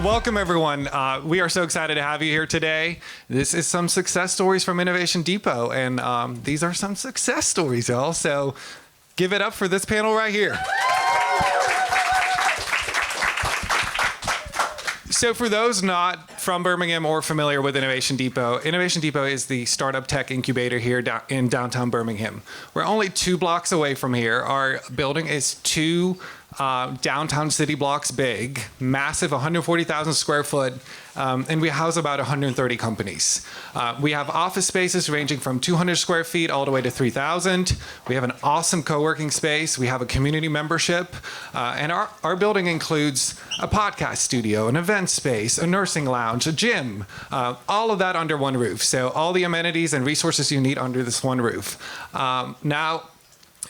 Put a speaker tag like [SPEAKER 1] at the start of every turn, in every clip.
[SPEAKER 1] welcome everyone. We are so excited to have you here today. This is some success stories from Innovation Depot, and these are some success stories, y'all. So give it up for this panel right here. So for those not from Birmingham or familiar with Innovation Depot is the startup tech incubator here in downtown Birmingham. We're only 2 blocks away from here. Our building is 2 downtown city blocks big, massive, 140,000 square foot, and we house about 130 companies. We have office spaces ranging from 200 square feet all the way to 3,000. We have an awesome co-working space. We have a community membership, and our building includes a podcast studio, an event space, a nursing lounge, a gym, all of that under one roof. So all the amenities and resources you need under this one roof. Now,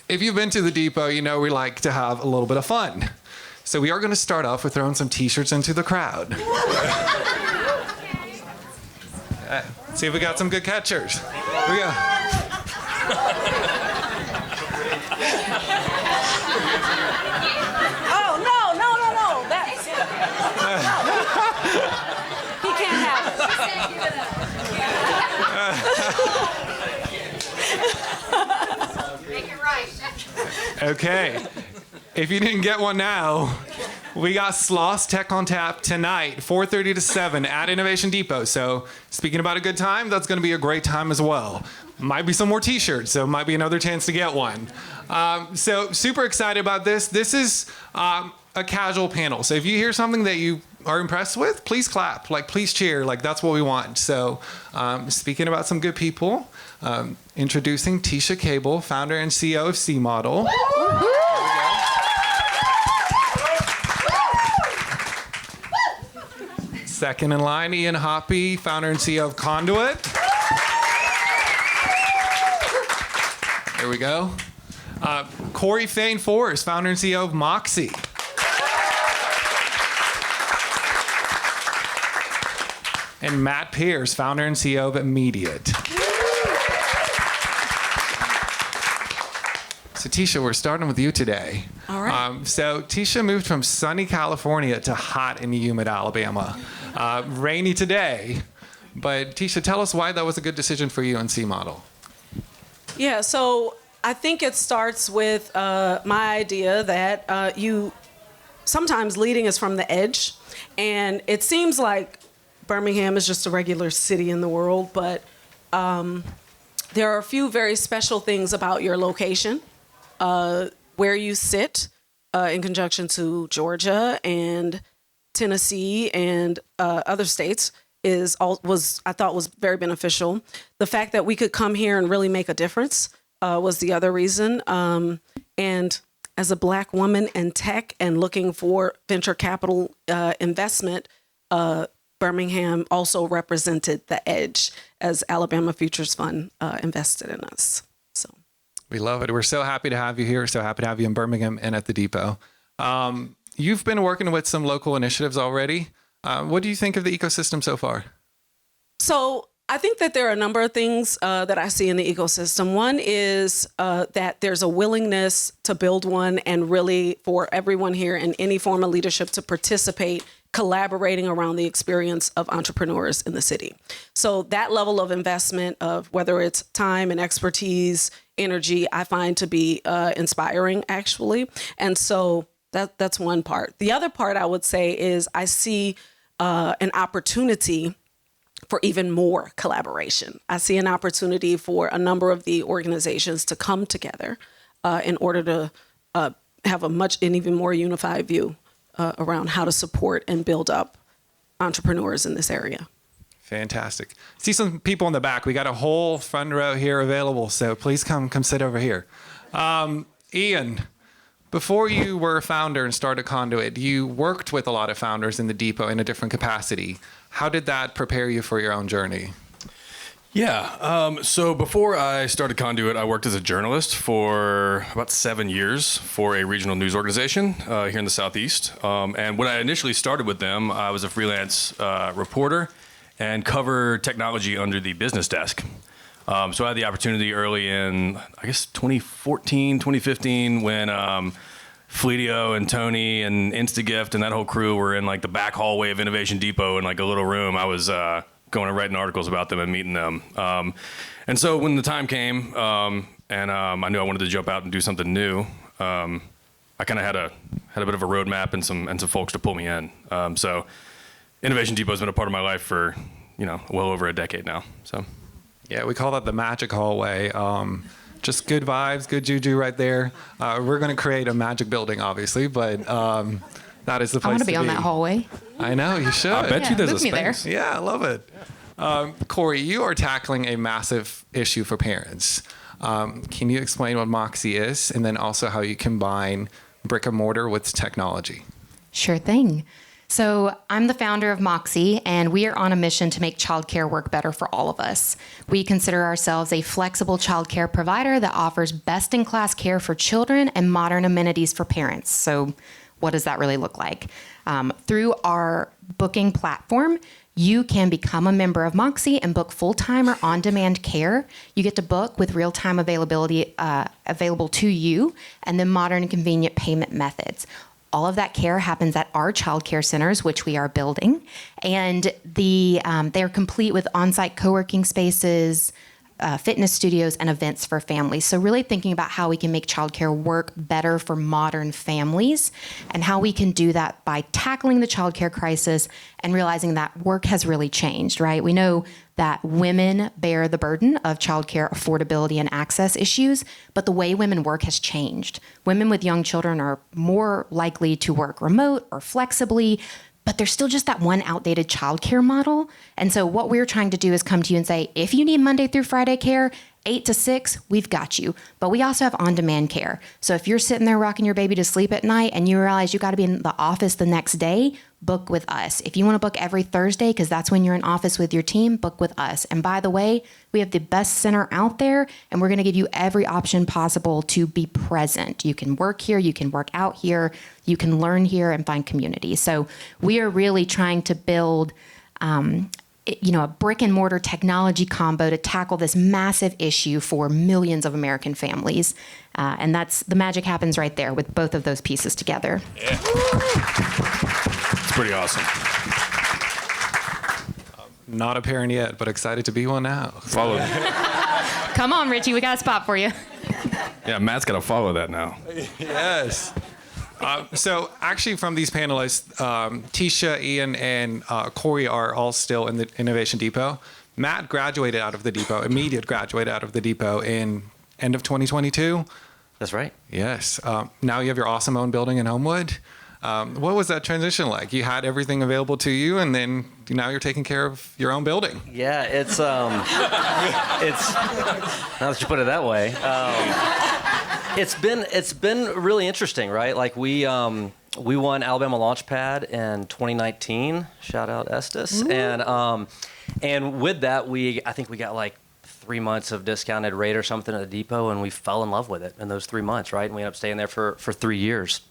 [SPEAKER 1] if you've been to the depot, you know we like to have a little bit of fun. So we are going to start off with throwing some t-shirts into the crowd. See if we got some good catchers. Here we go.
[SPEAKER 2] Oh, no. That's it. He can't have it. Make it right.
[SPEAKER 1] Okay. If you didn't get one now, we got Sloss Tech on tap tonight, 4:30 to 7 at Innovation Depot. So speaking about a good time, that's going to be a great time as well. Might be some more t-shirts, so might be another chance to get one. So super excited about this. This is a casual panel. So if you hear something that you are impressed with, please clap, please cheer, that's what we want. So speaking about some good people, introducing Teasha Cable, founder and CEO of C-Model. Second in line, Ian Hoppe, founder and CEO of Conduit. There we go. Cori Fain-Forrest, founder and CEO of Moxie. And Matt Pierce, founder and CEO of Immediate. So Teasha, we're starting with you today.
[SPEAKER 2] All right.
[SPEAKER 1] So Teasha moved from sunny California to hot and humid Alabama. Rainy today. But Teasha, tell us why that was a good decision for you on C-Model.
[SPEAKER 2] Yeah, so I think it starts with my idea that sometimes leading is from the edge. And it seems like Birmingham is just a regular city in the world, but there are a few very special things about your location, where you sit in conjunction to Georgia and Tennessee and other states I thought was very beneficial. The fact that we could come here and really make a difference was the other reason. And as a Black woman in tech and looking for venture capital investment, Birmingham also represented the edge as Alabama Futures Fund invested in us. So
[SPEAKER 1] we love it. We're so happy to have you here. So happy to have you in Birmingham and at the depot. You've been working with some local initiatives already. What do you think of the ecosystem so far?
[SPEAKER 2] So I think that there are a number of things that I see in the ecosystem. One is that there's a willingness to build one and really for everyone here in any form of leadership to participate, collaborating around the experience of entrepreneurs in the city. So that level of investment of whether it's time and expertise, energy, I find to be inspiring, actually. And so that's one part. The other part I would say is I see an opportunity for even more collaboration. I see an opportunity for a number of the organizations to come together in order to have an even more unified view around how to support and build up entrepreneurs in this area.
[SPEAKER 1] Fantastic. See some people in the back. We got a whole front row here available, so please come sit over here. Ian, before you were a founder and started Conduit, you worked with a lot of founders in the depot in a different capacity. How did that prepare you for your own journey?
[SPEAKER 3] Yeah. So before I started Conduit, I worked as a journalist for about 7 years for a regional news organization here in the Southeast. And when I initially started with them, I was a freelance reporter and covered technology under the business desk. So I had the opportunity early in, I guess, 2014, 2015, when Fleetio and Tony and Instagift and that whole crew were in like the back hallway of Innovation Depot in like a little room. I was going and writing articles about them and meeting them. And so when the time came and I knew I wanted to jump out and do something new, I kind of had a bit of a roadmap and some folks to pull me in. So Innovation Depot has been a part of my life for, well over a decade now. So
[SPEAKER 1] Yeah, we call that the magic hallway. Just good vibes, good juju right there. We're going to create a magic building, obviously, but that is the place
[SPEAKER 4] I want to be on that hallway.
[SPEAKER 1] I know, you should.
[SPEAKER 3] I bet you there's a
[SPEAKER 4] move me there.
[SPEAKER 3] space.
[SPEAKER 1] Yeah, I love it. Cori, you are tackling a massive issue for parents. Can you explain what Moxie is, and then also how you combine brick and mortar with technology?
[SPEAKER 4] Sure thing. So I'm the founder of Moxie, and we are on a mission to make childcare work better for all of us. We consider ourselves a flexible childcare provider that offers best-in-class care for children and modern amenities for parents. So what does that really look like? Through our booking platform, you can become a member of Moxie and book full-time or on-demand care. You get to book with real-time availability available to you, and then modern and convenient payment methods. All of that care happens at our child care centers, which we are building, and they're complete with on-site co-working spaces, fitness studios, and events for families. So really thinking about how we can make childcare work better for modern families, and how we can do that by tackling the childcare crisis and realizing that work has really changed, right? We know that women bear the burden of childcare affordability and access issues, but the way women work has changed. Women with young children are more likely to work remote or flexibly, but there's still just that one outdated childcare model. And so what we're trying to do is come to you and say, if you need Monday through Friday care, 8 to 6, we've got you. But we also have on-demand care. So if you're sitting there rocking your baby to sleep at night and you realize you got to be in the office the next day, book with us. If you want to book every Thursday, because that's when you're in office with your team, book with us. And by the way, we have the best center out there, and we're going to give you every option possible to be present. You can work here, you can work out here, you can learn here and find community. So we are really trying to build a brick and mortar technology combo to tackle this massive issue for millions of American families. And that's the magic happens right there with both of those pieces together.
[SPEAKER 3] Yeah. It's pretty awesome.
[SPEAKER 1] Not a parent yet, but excited to be one now.
[SPEAKER 3] Follow.
[SPEAKER 4] Come on, Ritchie, we got a spot for you.
[SPEAKER 3] Yeah, Matt's got to follow that now.
[SPEAKER 1] Yes. So actually from these panelists, Teasha, Ian, and Cori are all still in the Innovation Depot. Matt graduated out of the depot, graduated out of the depot in end of 2022.
[SPEAKER 5] That's right.
[SPEAKER 1] Yes. Now you have your awesome own building in Homewood. What was that transition like? You had everything available to you, and then now you're taking care of your own building.
[SPEAKER 5] Yeah, it's now that you put it that way, it's been really interesting, right? Like we won Alabama Launchpad in 2019. Shout out Estes. And with that, I think we got like 3 months of discounted rate or something at the depot, and we fell in love with it in those 3 months, right? And we ended up staying there for 3 years.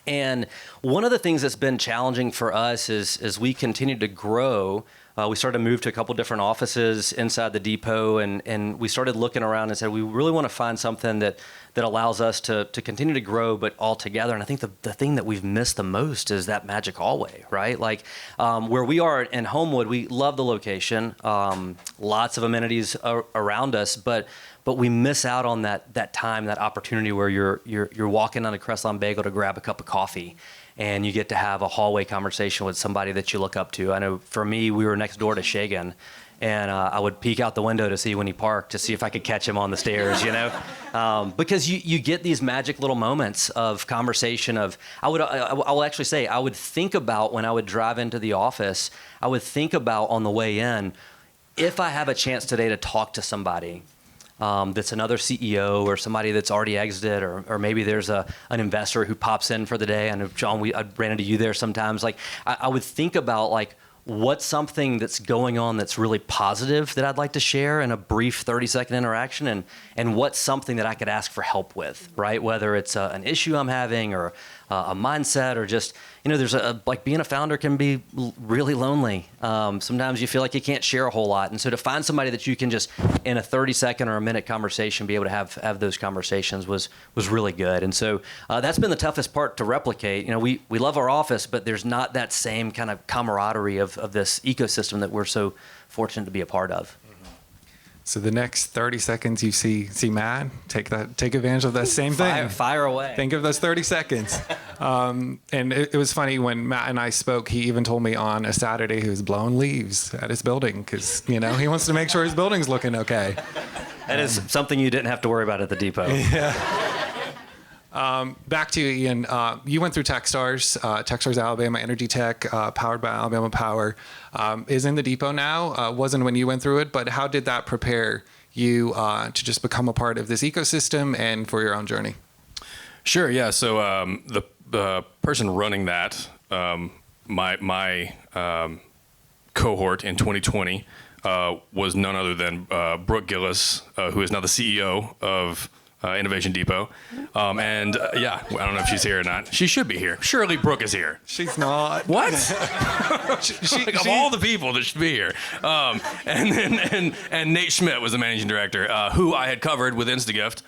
[SPEAKER 5] And one of the things that's been challenging for us is as we continue to grow, we started to move to a couple different offices inside the depot, and we started looking around and said, we really want to find something that allows us to continue to grow, but all together. And I think the thing that we've missed the most is that magic hallway, right? Like where we are in Homewood, we love the location, lots of amenities around us, but we miss out on that time, that opportunity where you're walking on a Crestline Bagel to grab a cup of coffee, and you get to have a hallway conversation with somebody that you look up to. I know for me, we were next door to Shagan, and I would peek out the window to see when he parked to see if I could catch him on the stairs, because you get these magic little moments of conversation. I will actually say, I would think about when I would drive into the office, I would think about on the way in, if I have a chance today to talk to somebody that's another CEO or somebody that's already exited, or maybe there's an investor who pops in for the day. I know, John, I ran into you there sometimes. Like I would think about like, what's something that's going on that's really positive that I'd like to share in a brief 30-second interaction, and what's something that I could ask for help with, right? Whether it's an issue I'm having or a mindset, or just, there's like being a founder can be really lonely. Sometimes you feel like you can't share a whole lot. And so to find somebody that you can just in a 30-second or a minute conversation be able to have those conversations was really good. And so that's been the toughest part to replicate. We love our office, but there's not that same kind of camaraderie of this ecosystem that we're so fortunate to be a part of.
[SPEAKER 1] So the next 30 seconds you see Matt, take advantage of that same thing.
[SPEAKER 5] Fire away.
[SPEAKER 1] Think of those 30 seconds. And it was funny when Matt and I spoke, he even told me on a Saturday he was blowing leaves at his building because, he wants to make sure his building's looking okay.
[SPEAKER 5] That is something you didn't have to worry about at the depot.
[SPEAKER 1] Yeah. Back to you, Ian. You went through Techstars. Techstars Alabama Energy Tech, powered by Alabama Power, is in the depot now. Wasn't when you went through it, but how did that prepare you to just become a part of this ecosystem and for your own journey?
[SPEAKER 3] Sure. Yeah. So the person running that, my cohort in 2020 was none other than Brooke Gillis, who is now the CEO of Innovation Depot. I don't know if she's here or not. She should be here. Surely Brooke is here.
[SPEAKER 1] She's not.
[SPEAKER 3] What? Of all the people that should be here. And Nate Schmidt was the managing director, who I had covered with InstaGift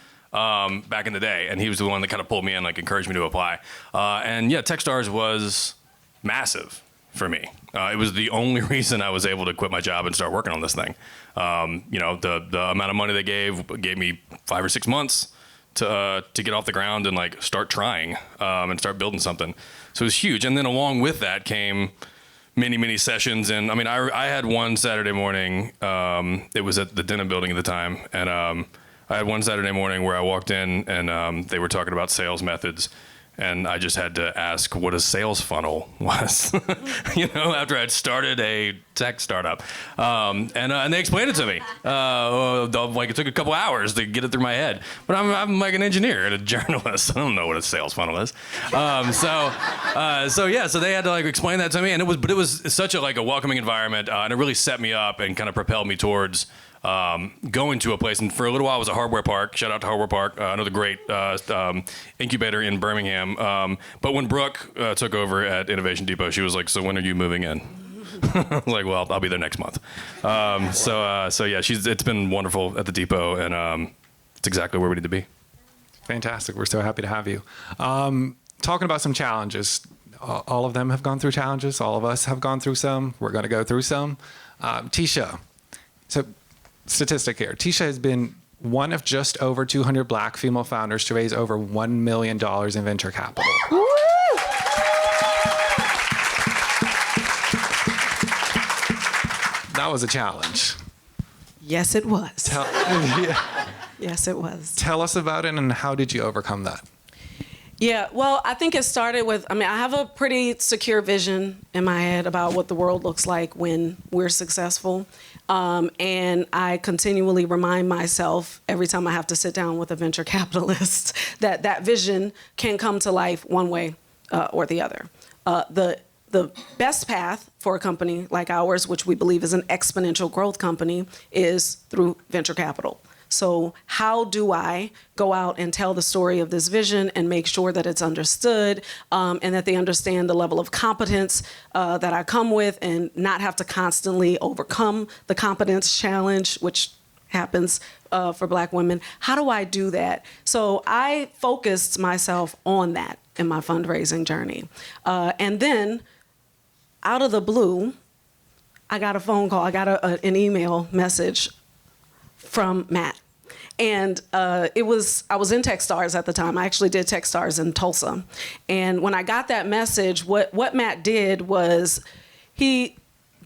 [SPEAKER 3] back in the day. And he was the one that kind of pulled me in, encouraged me to apply. Techstars was massive for me. It was the only reason I was able to quit my job and start working on this thing. The amount of money they gave me 5 or 6 months to get off the ground and start trying and start building something. So it was huge. And then along with that came many sessions. And I had one Saturday morning. It was at the Denham building at the time, and I had one Saturday morning where I walked in and they were talking about sales methods. And I just had to ask what a sales funnel was, after I'd started a tech startup. And they explained it to me. It took a couple hours to get it through my head. But I'm like an engineer and a journalist. I don't know what a sales funnel is. So they had to explain that to me. And it was such a welcoming environment. And it really set me up and kind of propelled me towards going to a place. And for a little while, it was a hardware park. Shout out to Hardware Park, another great incubator in Birmingham. But when Brooke took over at Innovation Depot, she was like, "So when are you moving in?" I was like, "Well, I'll be there next month." It's been wonderful at the depot, and it's exactly where we need to be.
[SPEAKER 1] Fantastic. We're so happy to have you. Talking about some challenges. All of them have gone through challenges. All of us have gone through some. We're going to go through some. Teasha. So, statistic here. Teasha has been one of just over 200 black female founders to raise over $1 million in venture capital. Woo! That was a challenge.
[SPEAKER 2] Yes, it was.
[SPEAKER 1] Yeah.
[SPEAKER 2] Yes, it was.
[SPEAKER 1] Tell us about it and how did you overcome that?
[SPEAKER 2] Yeah, well, I think it started with, I have a pretty secure vision in my head about what the world looks like when we're successful. And I continually remind myself every time I have to sit down with a venture capitalist that vision can come to life one way or the other. The best path for a company like ours, which we believe is an exponential growth company, is through venture capital. So how do I go out and tell the story of this vision and make sure that it's understood and that they understand the level of competence that I come with and not have to constantly overcome the competence challenge, which happens for Black women. How do I do that? So I focused myself on that in my fundraising journey. And then out of the blue, I got a phone call. I got an email message from Matt. And I was in Techstars at the time. I actually did Techstars in Tulsa. And when I got that message, what Matt did was he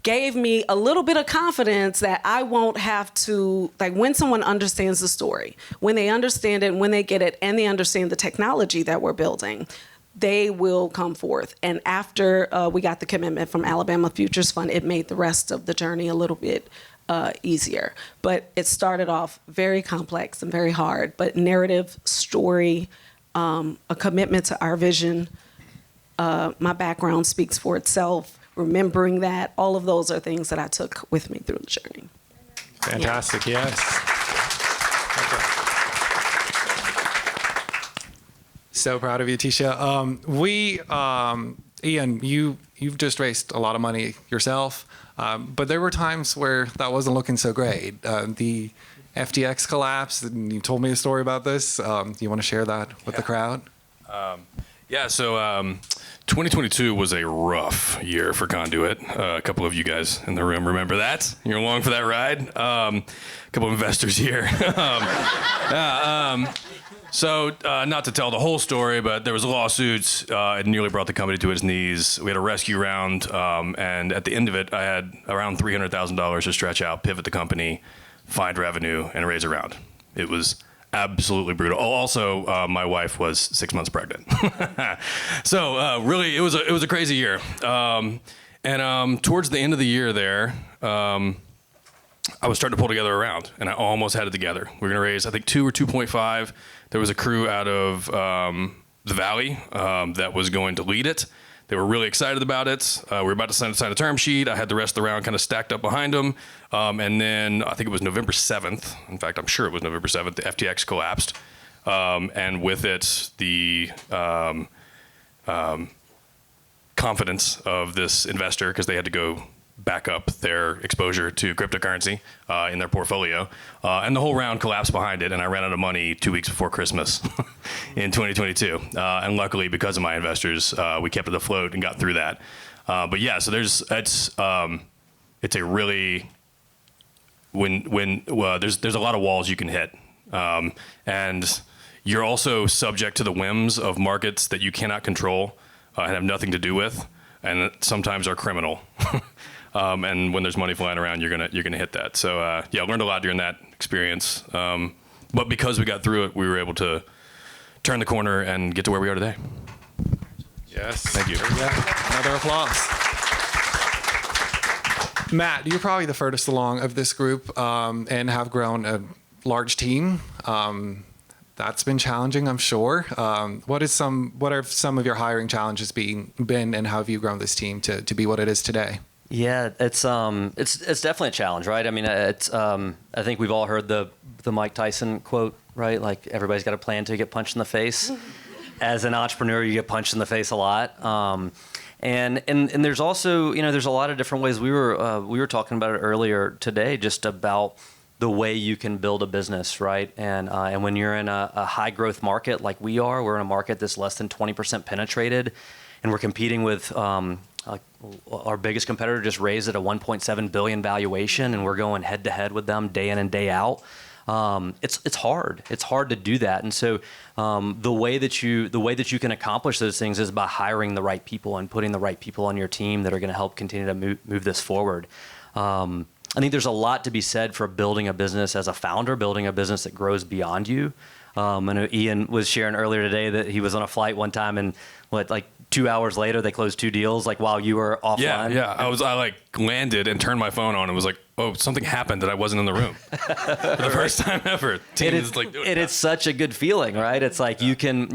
[SPEAKER 2] gave me a little bit of confidence that I won't have to, when someone understands the story, when they understand it, when they get it, and they understand the technology that we're building, they will come forth. And after we got the commitment from Alabama Futures Fund, it made the rest of the journey a little bit easier. But it started off very complex and very hard, but narrative, story, a commitment to our vision. My background speaks for itself. Remembering that, all of those are things that I took with me through the journey.
[SPEAKER 1] Fantastic, yes. Okay. So proud of you, Teasha. Ian, you've just raised a lot of money yourself, but there were times where that wasn't looking so great. The FTX collapse, and you told me a story about this. Do you want to share that with the crowd?
[SPEAKER 3] So 2022 was a rough year for Conduit. A couple of you guys in the room remember that. You're along for that ride. A couple of investors here. So not to tell the whole story, but there was lawsuits. It nearly brought the company to its knees. We had a rescue round, and at the end of it, I had around $300,000 to stretch out, pivot the company, find revenue, and raise a round. It was absolutely brutal. Oh, also, my wife was 6 months pregnant. So really, it was a crazy year. And towards the end of the year there, I was starting to pull together a round, and I almost had it together. We were going to raise, I think, 2 or 2.5. There was a crew out of the Valley that was going to lead it. They were really excited about it. We were about to sign a term sheet. I had the rest of the round kind of stacked up behind them. And then I think it was November 7th. In fact, I'm sure it was November 7th. The FTX collapsed. And with it, the confidence of this investor, because they had to go back up their exposure to cryptocurrency in their portfolio. And the whole round collapsed behind it, and I ran out of money 2 weeks before Christmas in 2022. And luckily, because of my investors, we kept it afloat and got through that. But yeah, so it's a really, there's a lot of walls you can hit. And you're also subject to the whims of markets that you cannot control and have nothing to do with, and sometimes are criminal. And when there's money flying around, you're gonna hit that. So I learned a lot during that experience. But because we got through it, we were able to turn the corner and get to where we are today.
[SPEAKER 1] Yes.
[SPEAKER 3] Thank you.
[SPEAKER 1] Yeah. Another applause. Matt, you're probably the furthest along of this group and have grown a large team. That's been challenging, I'm sure. What are some of your hiring challenges been, and how have you grown this team to be what it is today?
[SPEAKER 5] Yeah, it's definitely a challenge, right? I mean, I think we've all heard the Mike Tyson quote, right? Like, everybody's got a plan to get punched in the face. As an entrepreneur, you get punched in the face a lot. And there's also, there's a lot of different ways. We were talking about it earlier today, just about the way you can build a business, right? And when you're in a high growth market like we are, we're in a market that's less than 20% penetrated, and we're competing with our biggest competitor just raised at a 1.7 billion valuation, and we're going head to head with them day in and day out. It's hard. It's hard to do that. And so the way that you can accomplish those things is by hiring the right people and putting the right people on your team that are going to help continue to move this forward. I think there's a lot to be said for building a business as a founder, building a business that grows beyond you. I know Ian was sharing earlier today that he was on a flight one time, and 2 hours later they closed 2 deals, like while you were offline.
[SPEAKER 3] Yeah. I landed and turned my phone on and was like, oh, something happened that I wasn't in the room for the first time ever.
[SPEAKER 5] It's such a good feeling, right? It's like you can.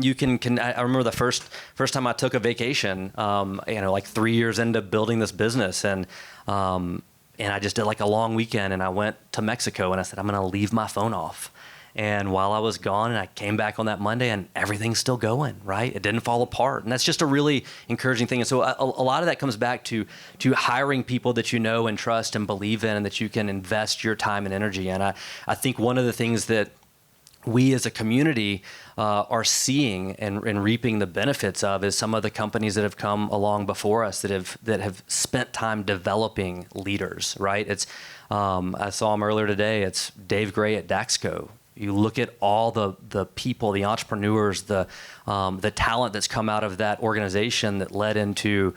[SPEAKER 5] I remember the first time I took a vacation, 3 years into building this business, and I just did like a long weekend, and I went to Mexico, and I said, I'm going to leave my phone off. And while I was gone, and I came back on that Monday, and everything's still going, right? It didn't fall apart. And that's just a really encouraging thing. And so a lot of that comes back to hiring people that you know and trust and believe in, and that you can invest your time and energy in. I think one of the things that we as a community are seeing and reaping the benefits of is some of the companies that have come along before us that have spent time developing leaders, right? I saw him earlier today. It's Dave Gray at Daxco. You look at all the people, the entrepreneurs, the talent that's come out of that organization that led into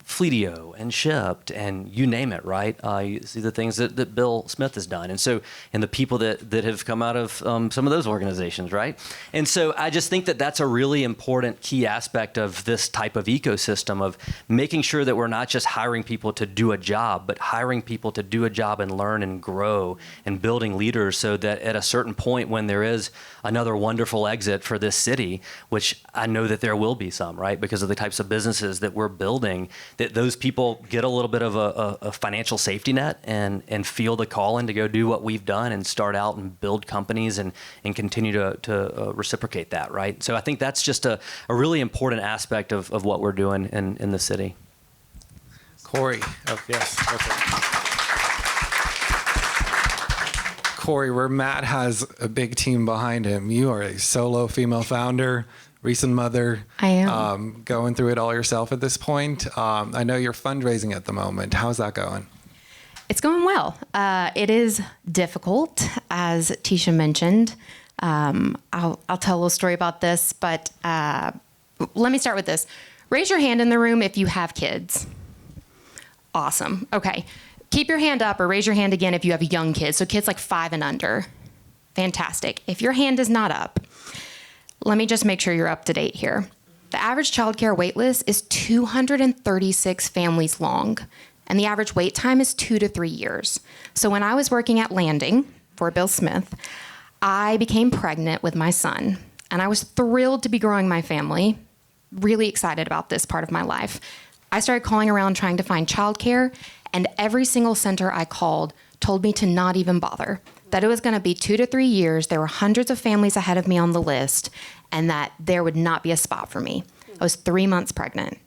[SPEAKER 5] Fleetio and Shipped and you name it, right? You see the things that Bill Smith has done. And the people that have come out of some of those organizations, right? And so I just think that that's a really important key aspect of this type of ecosystem, of making sure that we're not just hiring people to do a job, but hiring people to do a job and learn and grow, and building leaders so that at a certain point when there is another wonderful exit for this city, which I know that there will be some, right? Because of the types of businesses that we're building, that those people get a little bit of a financial safety net and feel the calling to go do what we've done and start out and build companies and continue to reciprocate that, right? So I think that's just a really important aspect of what we're doing in the city.
[SPEAKER 1] Cori. Oh, yes. Okay. Cori, where Matt has a big team behind him, you are a solo female founder, recent mother.
[SPEAKER 4] I am.
[SPEAKER 1] Going through it all yourself at this point. I know you're fundraising at the moment. How's that going?
[SPEAKER 4] It's going well. It is difficult, as Teasha mentioned. I'll tell a little story about this, but let me start with this. Raise your hand in the room if you have kids. Awesome. Okay. Keep your hand up or raise your hand again if you have young kids. So kids like 5 and under. Fantastic. If your hand is not up, let me just make sure you're up to date here. The average childcare wait list is 236 families long, and the average wait time is 2 to 3 years. So when I was working at Landing for Bill Smith, I became pregnant with my son, and I was thrilled to be growing my family, really excited about this part of my life. I started calling around trying to find childcare, and every single center I called told me to not even bother, that it was going to be 2 to 3 years, there were hundreds of families ahead of me on the list, and that there would not be a spot for me. I was 3 months pregnant.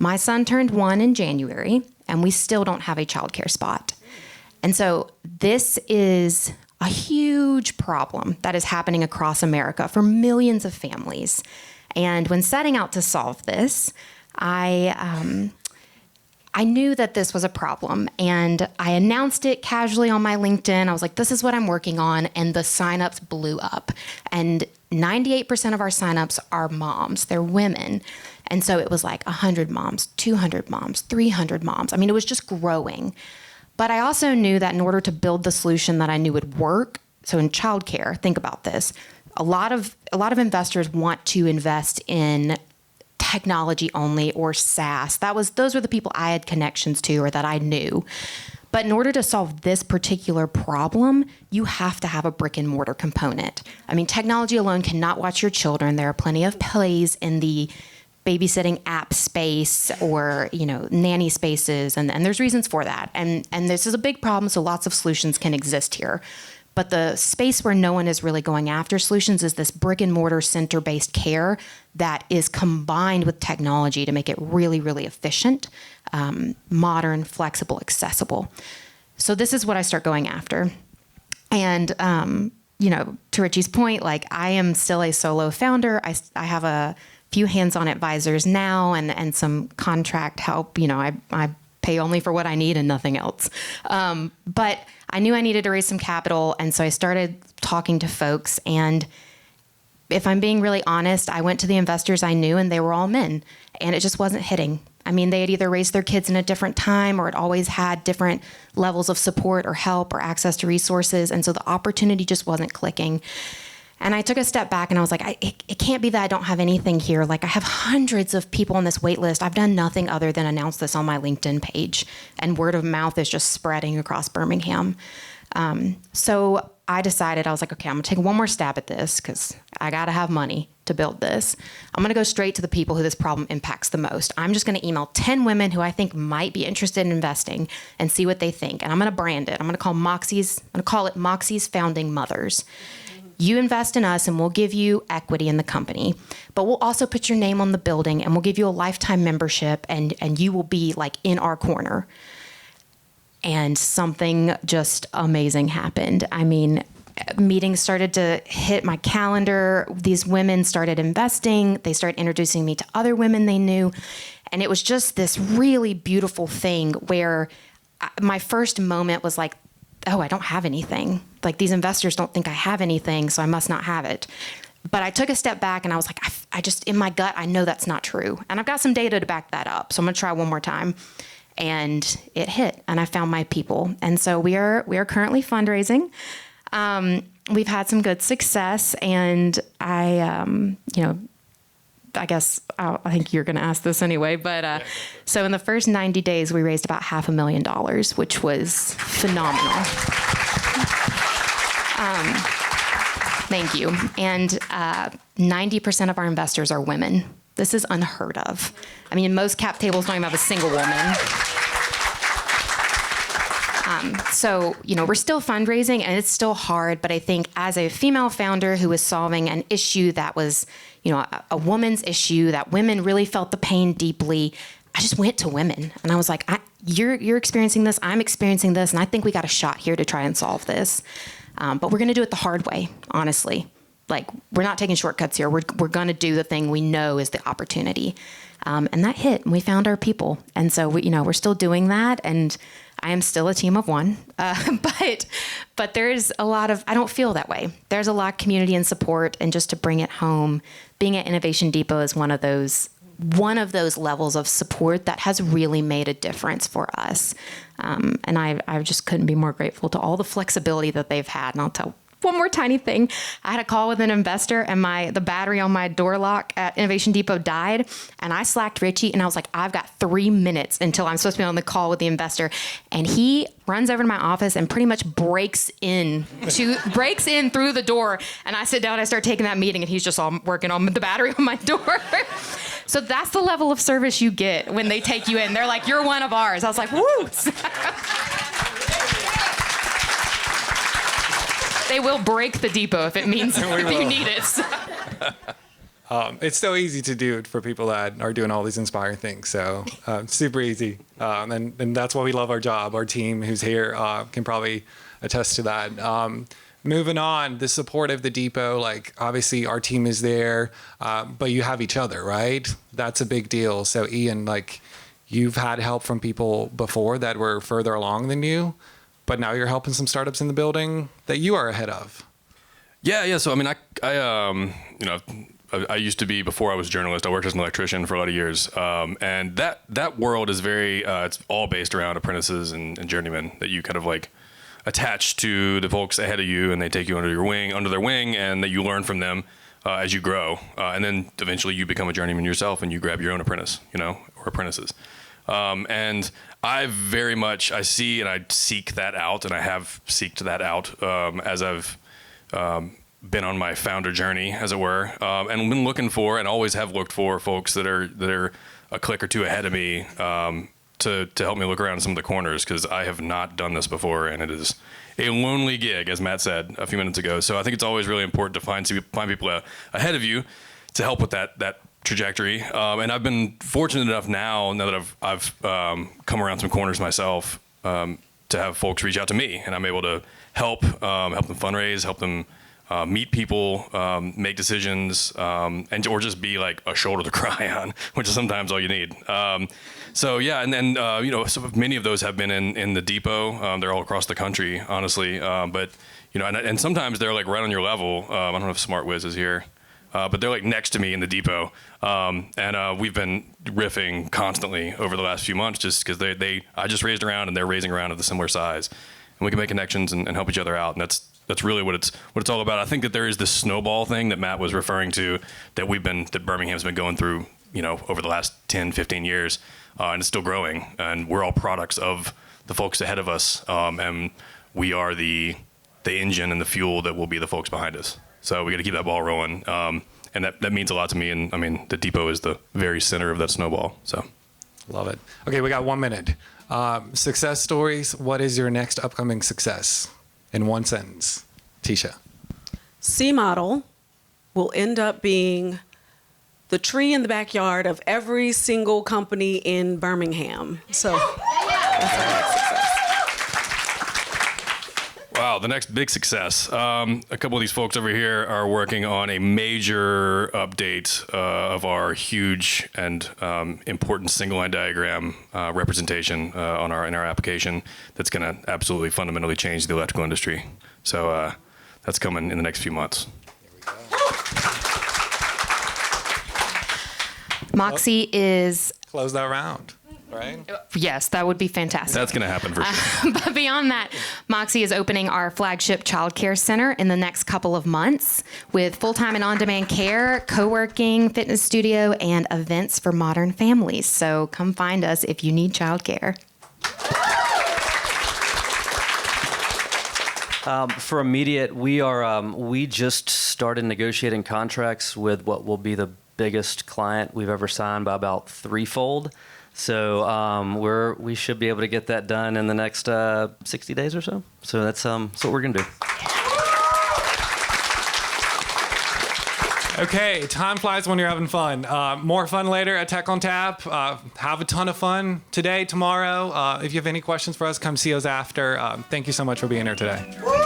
[SPEAKER 4] My son turned 1 in January, and we still don't have a childcare spot. And so this is a huge problem that is happening across America for millions of families. And when setting out to solve this, I knew that this was a problem, and I announced it casually on my LinkedIn. I was like, this is what I'm working on, and the signups blew up. And 98% of our signups are moms. They're women. And so it was like 100 moms, 200 moms, 300 moms. I mean, it was just growing. But I also knew that in order to build the solution that I knew would work, so in childcare, think about this. A lot of investors want to invest in technology only or SaaS. Those were the people I had connections to or that I knew. But in order to solve this particular problem, you have to have a brick and mortar component. I mean, technology alone cannot watch your children. There are plenty of plays in the babysitting app space or, nanny spaces, and there's reasons for that. And this is a big problem, so lots of solutions can exist here. But the space where no one is really going after solutions is this brick and mortar center-based care that is combined with technology to make it really, really efficient, modern, flexible, accessible. So this is what I start going after. And, to Ritchie's point, I am still a solo founder. I have a few hands-on advisors now and some contract help. I pay only for what I need and nothing else. But I knew I needed to raise some capital, and so I started talking to folks. And if I'm being really honest, I went to the investors I knew, and they were all men, and it just wasn't hitting. I mean, they had either raised their kids in a different time or it always had different levels of support or help or access to resources, and so the opportunity just wasn't clicking. And I took a step back and I was like, it can't be that I don't have anything here. I have hundreds of people on this wait list. I've done nothing other than announce this on my LinkedIn page, and word of mouth is just spreading across Birmingham. So I decided, I was like, okay, I'm gonna take one more stab at this because I gotta have money to build this. I'm gonna go straight to the people who this problem impacts the most. I'm just gonna email 10 women who I think might be interested in investing and see what they think. And I'm gonna brand it. I'm gonna call it Moxie's Founding Mothers. You invest in us and we'll give you equity in the company, but we'll also put your name on the building and we'll give you a lifetime membership and you will be in our corner. And something just amazing happened. I mean, meetings started to hit my calendar. These women started investing. They started introducing me to other women they knew. And it was just this really beautiful thing where my first moment was like, oh, I don't have anything. These investors don't think I have anything, so I must not have it. But I took a step back and I was like, I just, in my gut, I know that's not true. And I've got some data to back that up. So I'm gonna try one more time. And it hit, and I found my people. And so we are currently fundraising. We've had some good success, and I guess I think you're going to ask this anyway, but so in the first 90 days, we raised about $500,000, which was phenomenal. Thank you. And 90% of our investors are women. This is unheard of. I mean, most cap tables don't even have a single woman. So, we're still fundraising and it's still hard, but I think as a female founder who was solving an issue that was, a woman's issue, that women really felt the pain deeply, I just went to women and I was like, you're experiencing this, I'm experiencing this, and I think we got a shot here to try and solve this. But we're going to do it the hard way, honestly. Like, we're not taking shortcuts here. We're going to do the thing we know is the opportunity. And that hit, and we found our people. And so, we're still doing that, and I am still a team of one. But there's a lot of, I don't feel that way. There's a lot of community and support, and just to bring it home, being at Innovation Depot is one of those levels of support that has really made a difference for us. And I just couldn't be more grateful to all the flexibility that they've had. And I'll tell one more tiny thing. I had a call with an investor, and the battery on my door lock at Innovation Depot died. And I slacked Ritchie, and I was like, I've got 3 minutes until I'm supposed to be on the call with the investor. And he runs over to my office and pretty much breaks in through the door. And I sit down and I start taking that meeting, and he's just all working on the battery on my door. So that's the level of service you get when they take you in. They're like, you're one of ours. I was like, woo. They will break the depot if it means if you need it.
[SPEAKER 1] It's so easy to do for people that are doing all these inspiring things. So super easy. And that's why we love our job. Our team who's here can probably attest to that. Moving on, the support of the depot, like obviously our team is there, but you have each other, right? That's a big deal. So Ian, like you've had help from people before that were further along than you, but now you're helping some startups in the building that you are ahead of. Yeah.
[SPEAKER 3] So I mean, I used to be, before I was a journalist, I worked as an electrician for a lot of years. And that world is very, it's all based around apprentices and journeymen that you kind of like attach to the folks ahead of you, and they take you under their wing, and that you learn from them as you grow. And then eventually you become a journeyman yourself, and you grab your own apprentice, or apprentices. And I see and I seek that out, and I have seeked that out as I've been on my founder journey, as it were, and been looking for, and always have looked for, folks that are a click or two ahead of me to help me look around some of the corners, because I have not done this before, and it is a lonely gig, as Matt said a few minutes ago. So I think it's always really important to find people ahead of you to help with that trajectory. And I've been fortunate enough now that I've come around some corners myself to have folks reach out to me, and I'm able to help them fundraise, help them meet people, make decisions, or just be like a shoulder to cry on, which is sometimes all you need. So yeah, and then so many of those have been in the depot. They're all across the country, honestly. But and sometimes they're like right on your level. I don't know if Smart Wiz is here. But they're like next to me in the depot, and we've been riffing constantly over the last few months, just because I just raised around and they're raising around of the similar size, and we can make connections and help each other out, and that's really what it's all about. I think that there is this snowball thing that Matt was referring to that Birmingham's been going through, over the last 10, 15 years, and it's still growing, and we're all products of the folks ahead of us, and we are the engine and the fuel that will be the folks behind us. So we got to keep that ball rolling, and that means a lot to me. And I mean, the depot is the very center of that snowball. So,
[SPEAKER 1] love it. Okay, we got 1 minute. Success stories. What is your next upcoming success? In one sentence, Teasha.
[SPEAKER 2] C Model will end up being the tree in the backyard of every single company in Birmingham. So that's our next success.
[SPEAKER 3] Wow, the next big success. A couple of these folks over here are working on a major update of our huge and important single line diagram representation in our application that's going to absolutely fundamentally change the electrical industry. So that's coming in the next few months.
[SPEAKER 4] Moxie is...
[SPEAKER 1] Close that round, right?
[SPEAKER 4] Yes, that would be fantastic.
[SPEAKER 3] That's going to happen for sure.
[SPEAKER 4] But beyond that, Moxie is opening our flagship childcare center in the next couple of months with full-time and on-demand care, co-working, fitness studio, and events for modern families. So come find us if you need childcare.
[SPEAKER 5] For immediate, we just started negotiating contracts with what will be the biggest client we've ever signed by about threefold. So we should be able to get that done in the next 60 days or so. So that's what we're gonna do.
[SPEAKER 1] Okay, time flies when you're having fun. More fun later at Tech on Tap. Have a ton of fun today, tomorrow. If you have any questions for us, come see us after. Thank you so much for being here today.